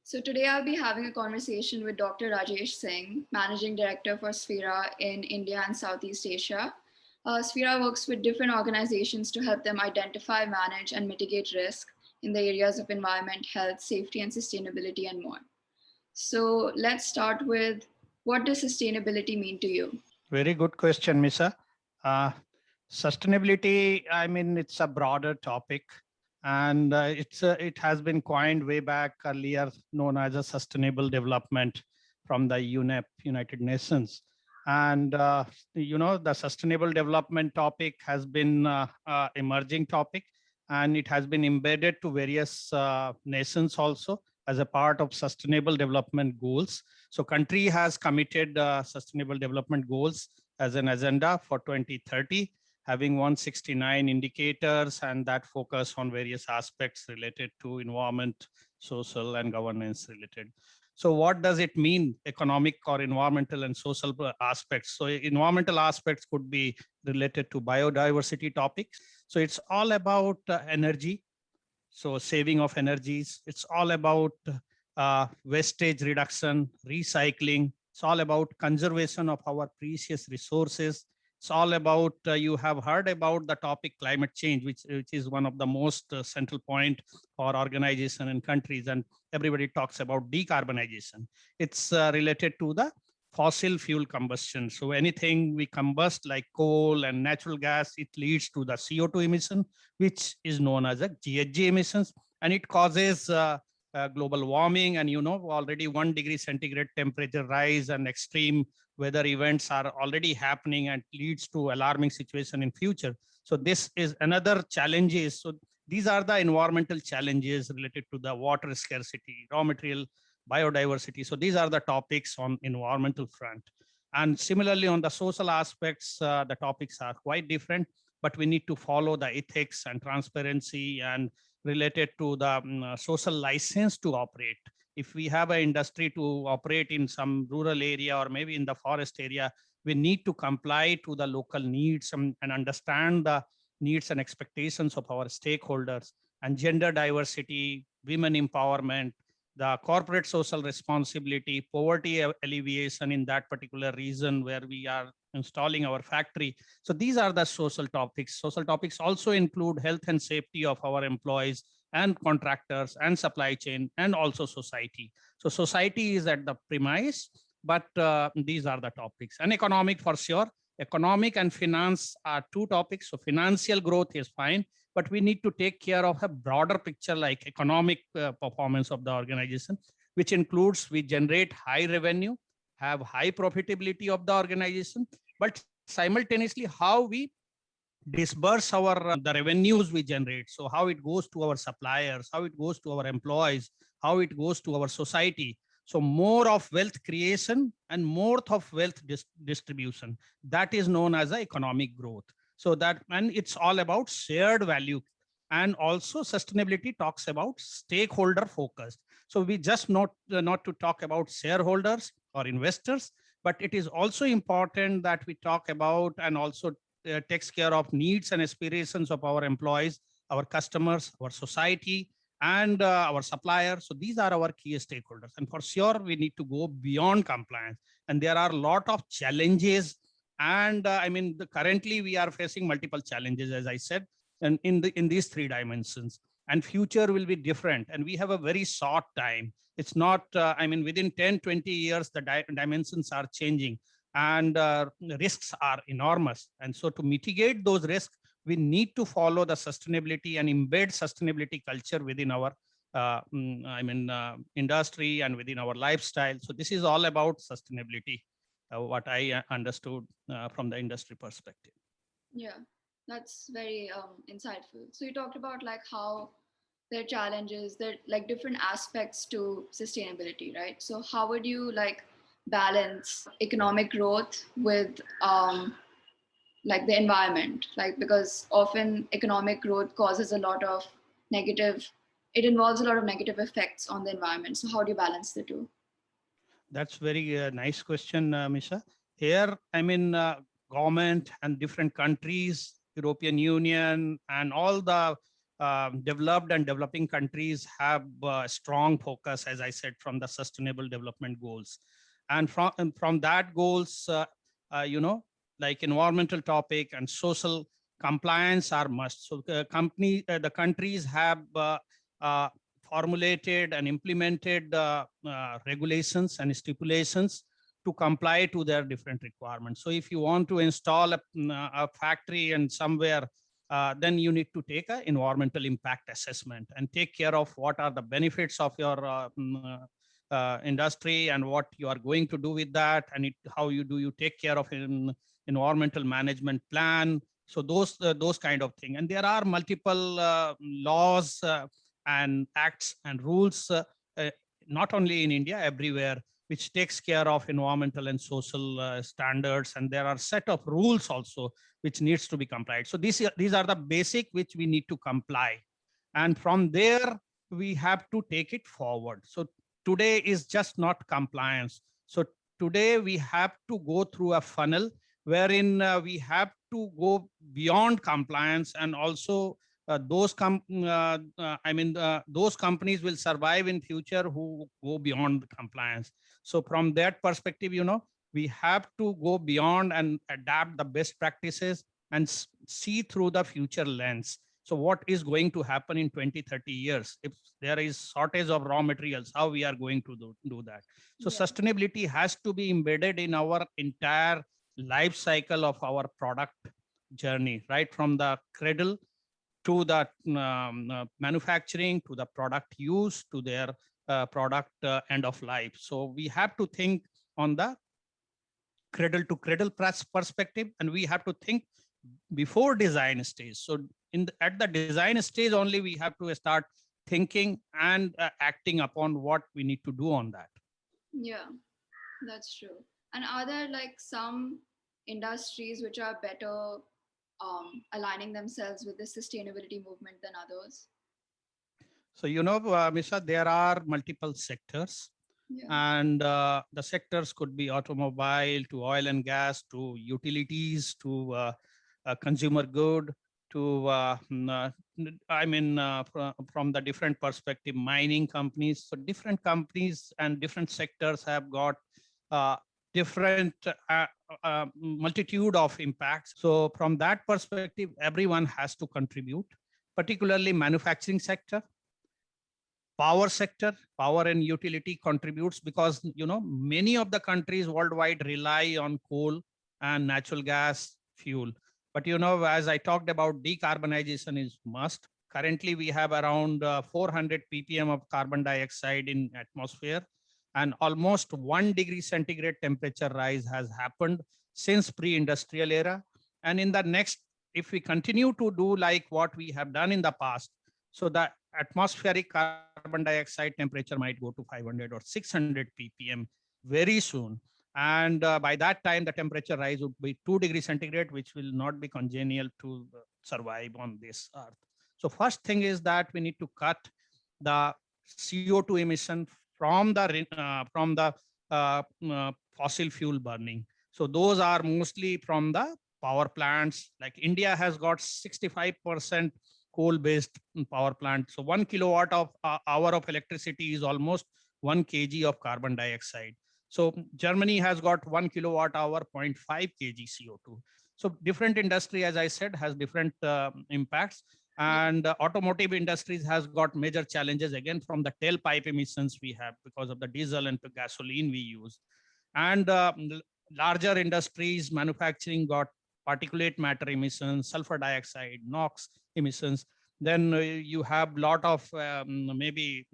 So today I'll be having a conversation with Dr. Rajesh Singh, Managing Director for SPHERA in India and Southeast Asia. SPHERA works with different organizations to help them identify, manage, and mitigate risk in the areas of environment, health, safety, and sustainability, and more. So let's start with, what does sustainability mean to you? Very good question, Misa. Uh, Sustainability, I mean, it's a broader topic, and it has been coined way back earlier, known as a sustainable development from the UNEP, United Nations. And the sustainable development topic has been emerging topic, and it has been embedded to various nations also as a part of sustainable development goals. So country has committed sustainable development goals as an agenda for 2030, having 169 indicators, and that focus on various aspects related to environment, social, and governance related. So what does it mean, economic or environmental and social aspects? So environmental aspects could be related to biodiversity topics. So it's all about energy, so saving of energies. It's all about wastage reduction, recycling. It's all about conservation of our precious resources. It's all about, you have heard about the topic climate change, which is one of the most central point for organization and countries. And everybody talks about decarbonization. It's related to the fossil fuel combustion. So anything we combust like coal and natural gas, it leads to the CO2 emission, which is known as a GHG emissions, and it causes global warming. And already 1 degree centigrade temperature rise and extreme weather events are already happening and leads to alarming situation in future. So this is another challenges. So these are the environmental challenges related to the water scarcity, raw material, biodiversity. So these are the topics on environmental front. And similarly on the social aspects, the topics are quite different, but we need to follow the ethics and transparency and related to the social license to operate. If we have an industry to operate in some rural area or maybe in the forest area, we need to comply to the local needs and understand the needs and expectations of our stakeholders. And gender diversity, women empowerment, the corporate social responsibility, poverty alleviation in that particular region where we are installing our factory. So these are the social topics. Social topics also include health and safety of our employees and contractors and supply chain and also society. So society is at the premise, but these are the topics. And economic for sure. Economic and finance are two topics. So financial growth is fine, but we need to take care of a broader picture like economic performance of the organization, which includes we generate high revenue, have high profitability of the organization, but simultaneously how we disburse our the revenues we generate. So how it goes to our suppliers, how it goes to our employees, how it goes to our society. So more of wealth creation and more of wealth distribution, that is known as a economic growth. So that, and it's all about shared value. And also sustainability talks about stakeholder focused. So we just not to talk about shareholders or investors, but it is also important that we talk about and also takes care of needs and aspirations of our employees, our customers, our society, and our suppliers. So these are our key stakeholders. And for sure, we need to go beyond compliance. And there are a lot of challenges. And currently we are facing multiple challenges, as I said, and in these three dimensions. And future will be different. And we have a very short time. It's not, within 10, 20 years, the dimensions are changing and risks are enormous. And so to mitigate those risks, we need to follow the sustainability and embed sustainability culture within our industry and within our lifestyle. So this is all about sustainability, what I understood from the industry perspective. Yeah, that's very insightful. So you talked about like how there are challenges, there are like different aspects to sustainability, right? So how would you like balance economic growth with like the environment? Like, because often economic growth causes a lot of negative, it involves a lot of negative effects on the environment. So how do you balance the two? That's very nice question, Misha. Here, government and different countries, European Union, and all the developed and developing countries have strong focus, as I said, from the sustainable development goals. And from that goals, like environmental topic and social compliance are must. So the countries have uh, formulated and implemented regulations and stipulations to comply to their different requirements. So if you want to install a factory and somewhere, then you need to take an environmental impact assessment and take care of what are the benefits of your industry and what you are going to do with that, and how you take care of an environmental management plan. So those kind of thing, and there are multiple laws and acts and rules, uh, not only in India, everywhere, which takes care of environmental and social standards, and there are set of rules also which needs to be complied. So these are the basic which we need to comply, and from there we have to take it forward. So today is just not compliance. So today we have to go through a funnel wherein we have to go beyond compliance, and also those companies will survive in future who go beyond compliance. So from that perspective, we have to go beyond and adapt the best practices and see through the future lens. So what is going to happen in 20, 30 years? If there is shortage of raw materials, how we are going to do that? So Yeah. sustainability has to be embedded in our entire life cycle of our product journey, right from the cradle to the manufacturing, to the product use, to their product end of life. So we have to think on the cradle to cradle perspective, and we have to think before design stage. So at the design stage only, we have to start thinking and acting upon what we need to do on that. Yeah, that's true. And are there like some industries which are better aligning themselves with the sustainability movement than others? So, Misha, there are multiple sectors, Yeah. and the sectors could be automobile to oil and gas to utilities to consumer good to from the different perspective, mining companies. So different companies and different sectors have got uh, different multitude of impacts. So from that perspective, everyone has to contribute, particularly manufacturing sector, power sector. Power and utility contributes because many of the countries worldwide rely on coal and natural gas fuel. But as I talked about, decarbonization is must. Currently we have around 400 ppm of carbon dioxide in atmosphere, and almost 1 degree centigrade temperature rise has happened since pre-industrial era. And in the next, if we continue to do like what we have done in the past, so the atmospheric carbon dioxide temperature might go to 500 or 600 ppm very soon. And by that time, the temperature rise would be 2 degrees centigrade, which will not be congenial to survive on this earth. So first thing is that we need to cut the CO2 emission from the fossil fuel burning. So those are mostly from the power plants. Like India has got 65% coal-based power plant. So 1 kilowatt of hour of electricity is almost 1 kg of carbon dioxide. So Germany has got 1 kilowatt hour, 0.5 kg CO2. So different industry, as I said, has different impacts. And automotive industries has got major challenges again from the tailpipe emissions we have because of the diesel and gasoline we use. And larger industries, manufacturing got particulate matter emissions, sulfur dioxide, NOx emissions. Then you have a lot of maybe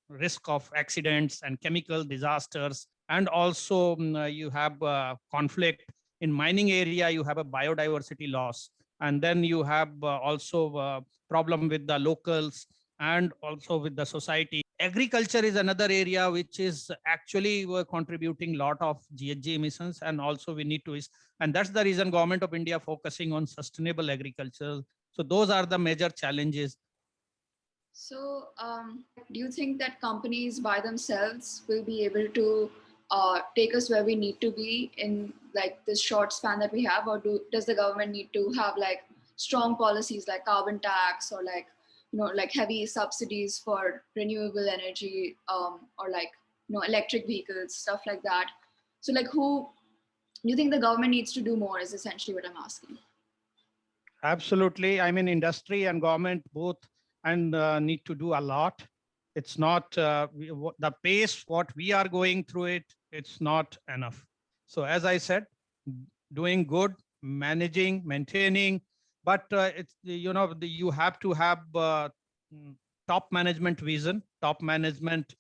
risk of accidents and chemical disasters. And also you have conflict. In mining area, you have a biodiversity loss. And then you have also problem with the locals and also with the society. Agriculture is another area which is actually contributing a lot of GHG emissions, and also we need to, and that's the reason government of India focusing on sustainable agriculture. So those are the major challenges. So, do you think that companies by themselves will be able to take us where we need to be in like this short span that we have, or does the government need to have like strong policies like carbon tax or like like heavy subsidies for renewable energy, or like electric vehicles, stuff like that. So like, who do you think the government needs to do more, is essentially what I'm asking. Absolutely. I mean, industry and government both and need to do a lot. It's not the pace what we are going through it. It's not enough. So as I said, doing good, managing, maintaining, but it's you have to have mm, top management vision, top management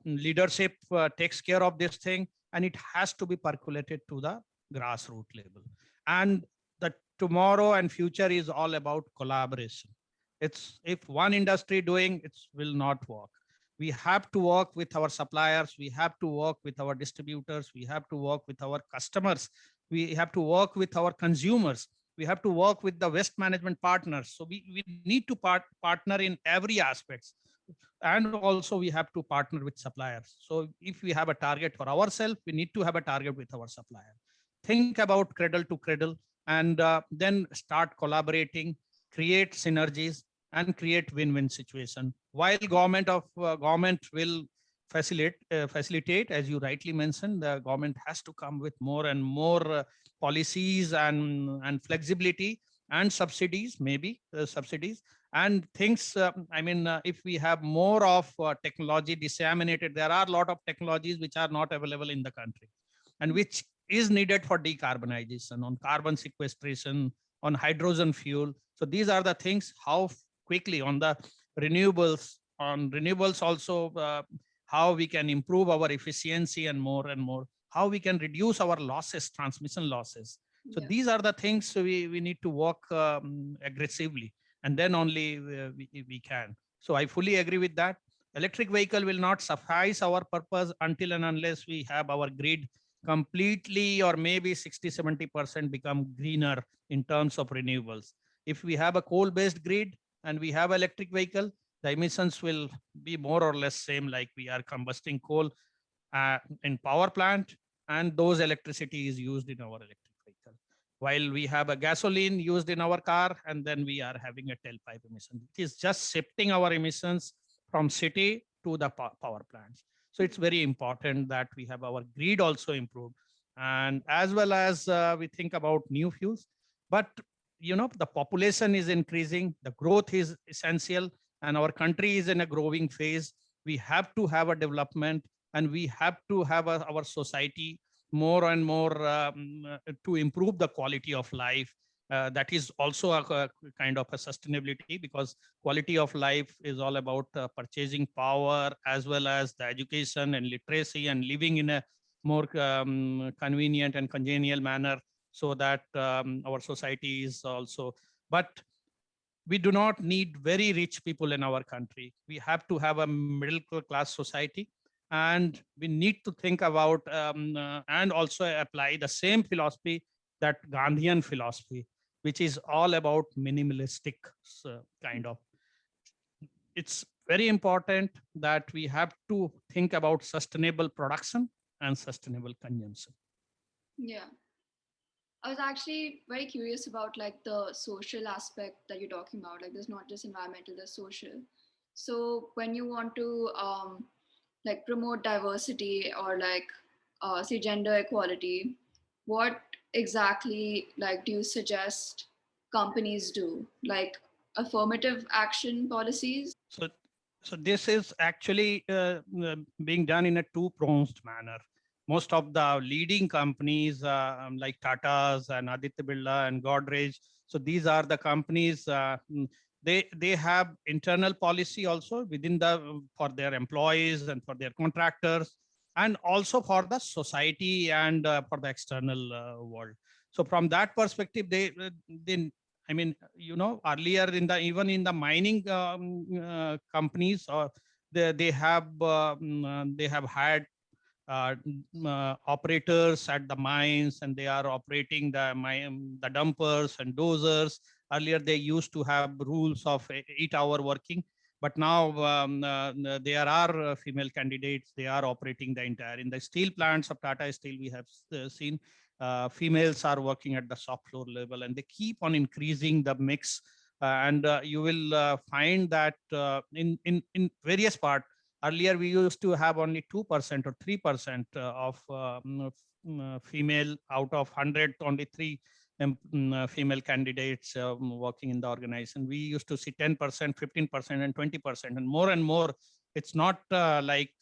leadership takes care of this thing, and it has to be percolated to the grassroots level. And the tomorrow and future is all about collaboration. It's if one industry doing it will not work. We have to work with our suppliers, we have to work with our distributors, we have to work with our customers, we have to work with our consumers, we have to work with the waste management partners. So we need to partner in every aspects, and also we have to partner with suppliers. So if we have a target for ourselves, we need to have a target with our supplier. Think about cradle to cradle, and then start collaborating, create synergies, and create win-win situation. While government will facilitate, as you rightly mentioned, the government has to come with more and more policies and flexibility and subsidies, maybe subsidies and things. If we have more of technology disseminated, there are a lot of technologies which are not available in the country and which is needed for decarbonization, on carbon sequestration, on hydrogen fuel. So these are the things, how quickly on the renewables also, how we can improve our efficiency and more, how we can reduce our losses, transmission losses. So Yeah. these are the things we need to work aggressively, and then only we can. So I fully agree with that. Electric vehicle will not suffice our purpose until and unless we have our grid completely, or maybe 60-70% become greener in terms of renewables. If we have a coal based grid and we have electric vehicle, the emissions will be more or less same, like we are combusting coal in power plant, and those electricity is used in our electric vehicle, while we have a gasoline used in our car, and then we are having a tailpipe emission. It is just shifting our emissions from city to the power plants. So it's very important that we have our grid also improved, and as well as we think about new fuels. But the population is increasing, the growth is essential, and our country is in a growing phase. We have to have a development, and we have to have our society more and more to improve the quality of life. That is also a kind of a sustainability, because quality of life is all about purchasing power, as well as the education and literacy, and living in a more convenient and congenial manner, so that our society is also. But we do not need very rich people in our country. We have to have a middle class society, and we need to think about and also apply the same philosophy, that Gandhian philosophy, which is all about minimalistic kind of. It's very important that we have to think about sustainable production and sustainable consumption. Yeah. I was actually very curious about like the social aspect that you're talking about. Like, there's not just environmental, there's social. So when you want to like promote diversity, or like say gender equality, what exactly like do you suggest companies do? Like affirmative action policies? So, so this is actually being done in a two-pronged manner. Most of the leading companies like Tata's and Aditya Birla and Godrej, so these are the companies. They have internal policy also within the for their employees and for their contractors, and also for the society and for the external world. So from that perspective, they earlier in the even in the mining companies, or they have had operators at the mines, and they are operating the dumpers and dozers. Earlier they used to have rules of 8-hour working, but now there are female candidates. They are operating the entire, in the steel plants of Tata Steel. We have seen females are working at the shop floor level, and they keep on increasing the mix and you will find that in various part. Earlier, we used to have only 2% or 3% of female out of 100, only three female candidates working in the organization. We used to see 10%, 15%, and 20%, and more. It's not like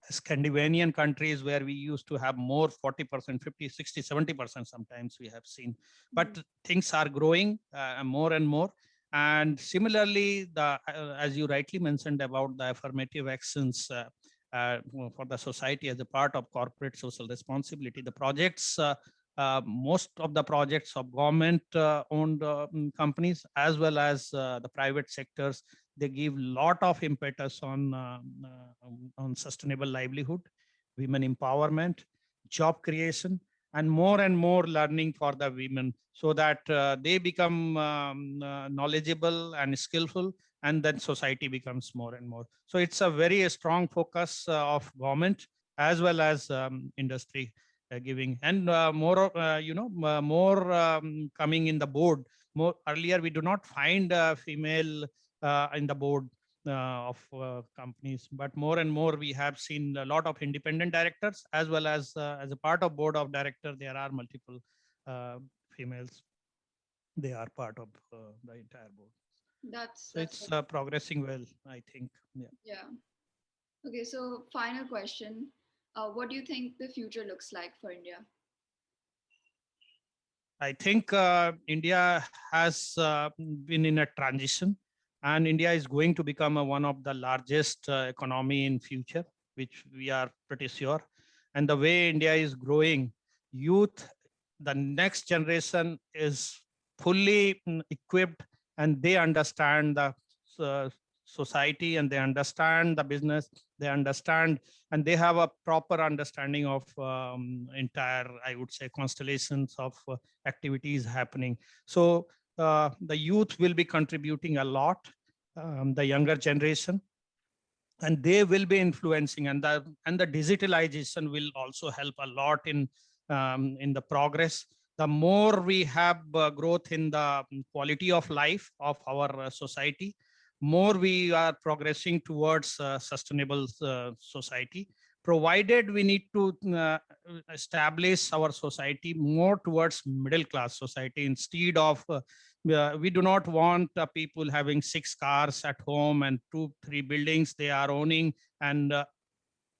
Scandinavian countries where we used to have more 40%, 50, 60, 70% sometimes we have seen. But things are growing more and more. And similarly, as you rightly mentioned about the affirmative actions for the society as a part of corporate social responsibility, the projects, most of the projects of government owned companies as well as the private sectors, they give lot of impetus on sustainable livelihood, women empowerment, job creation, and more learning for the women, so that they become knowledgeable and skillful, and then society becomes more and more. So it's a very strong focus of government as well as industry giving, and more coming in the board. More earlier, we do not find female in the board of companies, but more and more we have seen a lot of independent directors, as a part of board of director there are multiple females, they are part of the entire board. So That's it's progressing well, I think. Yeah. yeah. Okay, so final question. What do you think the future looks like for India? I think India has been in a transition, and India is going to become one of the largest economy in future, which we are pretty sure. And the way India is growing, youth, the next generation is fully equipped, and they understand the uh, society, and they understand the business, they understand, and they have a proper understanding of entire, I would say, constellations of activities happening. So the youth will be contributing a lot, the younger generation, and they will be influencing, and the digitalization will also help a lot in the progress. The more we have growth in the quality of life of our society, more we are progressing towards sustainable society, provided we need to establish our society more towards middle class society, instead of we do not want people having 6 cars at home and 2 3 buildings they are owning, and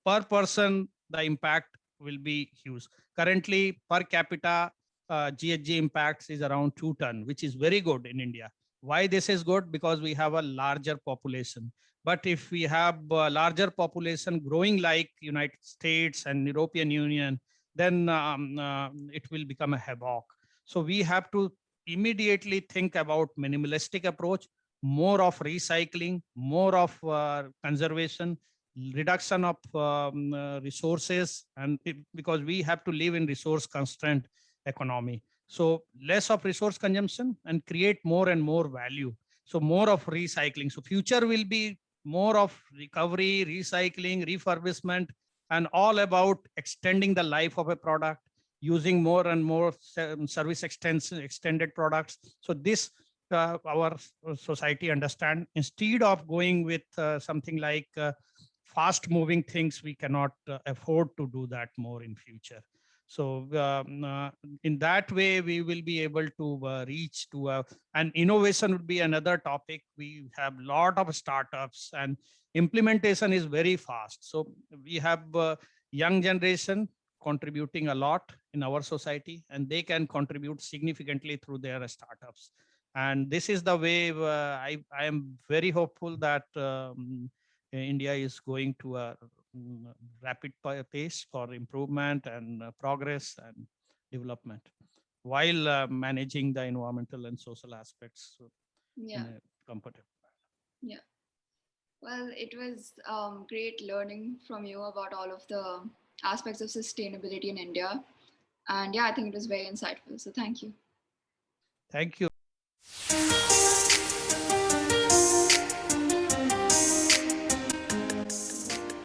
per person the impact will be huge. Currently, per capita GHG impacts is around 2 ton, which is very good in India. Why this is good? Because we have a larger population. But if we have a larger population growing like United States and European Union, then it will become a havoc. So we have to immediately think about minimalistic approach, more of recycling, more of conservation, reduction of resources, and because we have to live in resource constraint economy, so less of resource consumption and create more and more value, so more of recycling. So future will be more of recovery, recycling, refurbishment, and all about extending the life of a product, using more and more service extended products. So this our society understand, instead of going with something like fast moving things, we cannot afford to do that more in future. So in that way we will be able to reach to and innovation would be another topic. We have a lot of startups and implementation is very fast, so we have young generation contributing a lot in our society, and they can contribute significantly through their startups. And this is the way I am very hopeful that India is going to a rapid pace for improvement and progress and development, while managing the environmental and social aspects in Yeah, a comfortable. yeah. Well, it was great learning from you about all of the aspects of sustainability in India. And yeah, I think it was very insightful. So thank you. Thank you.